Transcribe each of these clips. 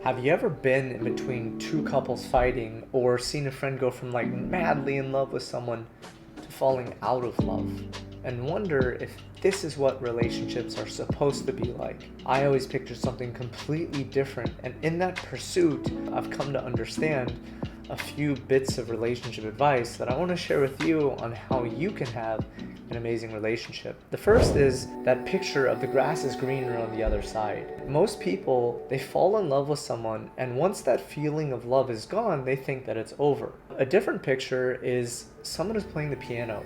Have you ever been in between two couples fighting or seen a friend go from like madly in love with someone to falling out of love and wonder if this is what relationships are supposed to be like? I always pictured something completely different, and in that pursuit, I've come to understand a few bits of relationship advice that I want to share with you on how you can have an amazing relationship. The first is that picture of the grass is greener on the other side. Most people, they fall in love with someone, and once that feeling of love is gone, they think that it's over. A different picture is someone is playing the piano.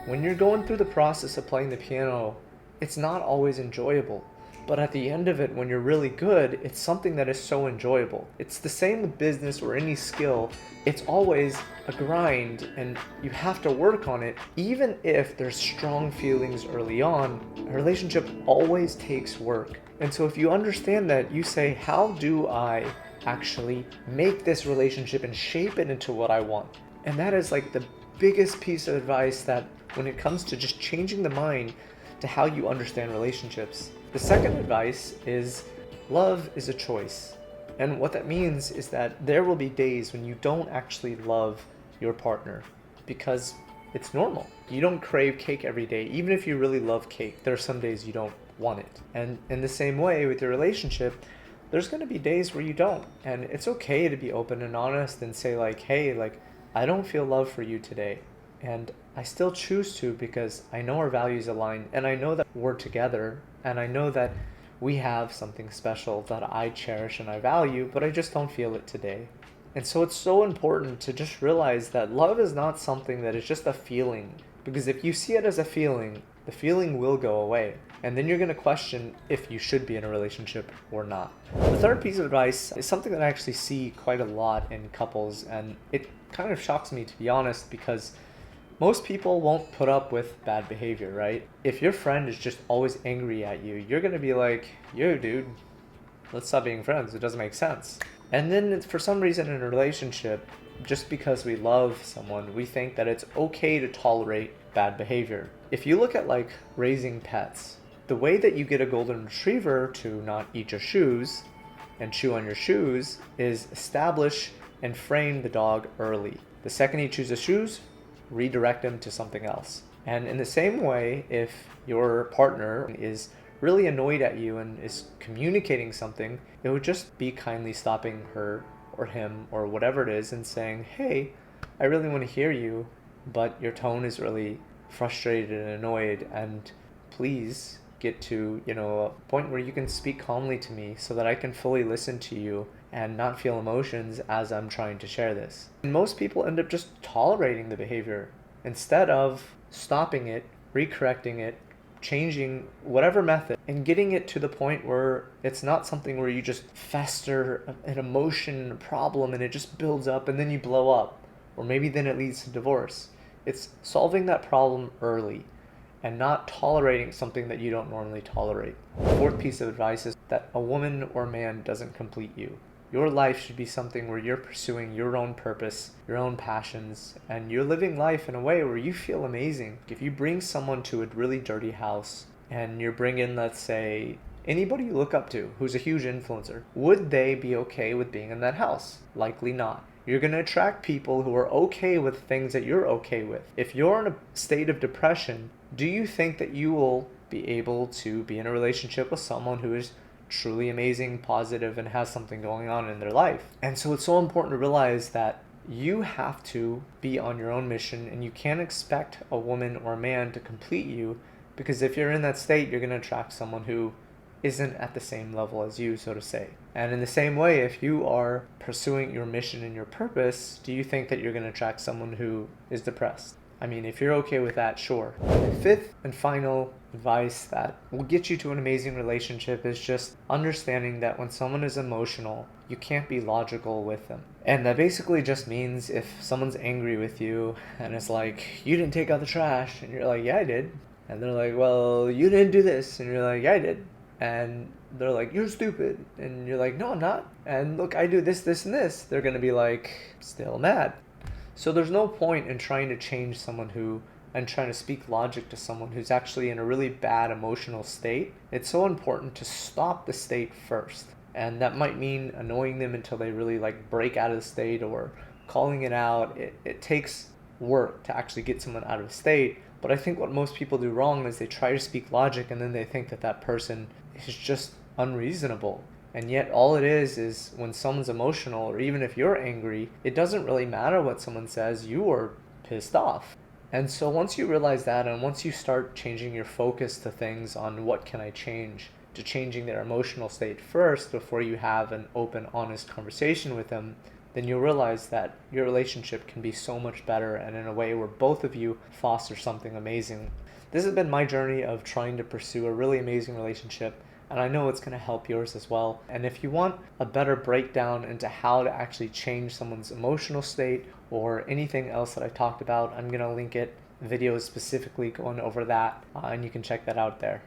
When you're going through the process of playing the piano, it's not always enjoyable. But at the end of it, when you're really good, it's something that is so enjoyable. It's the same with business or any skill. It's always a grind, and you have to work on it. Even if there's strong feelings early on, a relationship always takes work. And so if you understand that, you say, how do I actually make this relationship and shape it into what I want? And that is like the biggest piece of advice that when it comes to just changing the mind to how you understand relationships. The second advice is love is a choice. And what that means is that there will be days when you don't actually love your partner because it's normal. You don't crave cake every day. Even if you really love cake, there are some days you don't want it. And in the same way with your relationship, there's going to be days where you don't. And it's okay to be open and honest and say like, hey, like, I don't feel love for you today. And I still choose to because I know our values align, and I know that we're together, and I know that we have something special that I cherish and I value, but I just don't feel it today. And so it's so important to just realize that love is not something that is just a feeling, because if you see it as a feeling, the feeling will go away. And then you're going to question if you should be in a relationship or not. The third piece of advice is something that I actually see quite a lot in couples, and it kind of shocks me, to be honest, because most people won't put up with bad behavior, right? If your friend is just always angry at you, you're going to be like, yo, dude, let's stop being friends. It doesn't make sense. And then for some reason in a relationship, just because we love someone, we think that it's okay to tolerate bad behavior. If you look at like raising pets, the way that you get a golden retriever to not eat your shoes and chew on your shoes is establish and frame the dog early. The second he chews the shoes, redirect him to something else. And in the same way, if your partner is really annoyed at you and is communicating something, it would just be kindly stopping her or him or whatever it is and saying, hey, I really want to hear you, but your tone is really frustrated and annoyed, and please get to, a point where you can speak calmly to me so that I can fully listen to you and not feel emotions as I'm trying to share this. And most people end up just tolerating the behavior instead of stopping it, recorrecting it, changing whatever method, and getting it to the point where it's not something where you just fester an emotion, a problem, and it just builds up and then you blow up. Or maybe then it leads to divorce. It's solving that problem early and not tolerating something that you don't normally tolerate. The fourth piece of advice is that a woman or man doesn't complete you. Your life should be something where you're pursuing your own purpose, your own passions, and you're living life in a way where you feel amazing. If you bring someone to a really dirty house and you're bringing, let's say, anybody you look up to who's a huge influencer, would they be okay with being in that house? Likely not. You're going to attract people who are okay with things that you're okay with. If you're in a state of depression, do you think that you will be able to be in a relationship with someone who is truly amazing, positive, and has something going on in their life? And so it's so important to realize that you have to be on your own mission, and you can't expect a woman or a man to complete you, because if you're in that state, you're going to attract someone who isn't at the same level as you, so to say. And in the same way, if you are pursuing your mission and your purpose, do you think that you're going to attract someone who is depressed? I mean, if you're okay with that, sure. The fifth and final advice that will get you to an amazing relationship is just understanding that when someone is emotional, you can't be logical with them. And that basically just means if someone's angry with you and it's like, you didn't take out the trash, and you're like, yeah, I did. And they're like, well, you didn't do this, and you're like, yeah, I did. And they're like, you're stupid. And you're like, no, I'm not. And look, I do this, this, and this. They're going to be like, still mad. So there's no point in trying to change someone and trying to speak logic to someone who's actually in a really bad emotional state. It's so important to stop the state first And that might mean annoying them until they really like break out of the state, or calling it out. It takes work to actually get someone out of a state. But I think what most people do wrong is they try to speak logic and then they think that that person is just unreasonable. And yet, all it is when someone's emotional, or even if you're angry, it doesn't really matter what someone says, you are pissed off. And so, once you realize that, and once you start changing your focus to things on what can I change, to changing their emotional state first before you have an open, honest conversation with them, then you'll realize that your relationship can be so much better and in a way where both of you foster something amazing. This has been my journey of trying to pursue a really amazing relationship, and I know it's going to help yours as well. And if you want a better breakdown into how to actually change someone's emotional state or anything else that I talked about, I'm going to link it, videos specifically going over that, and you can check that out there.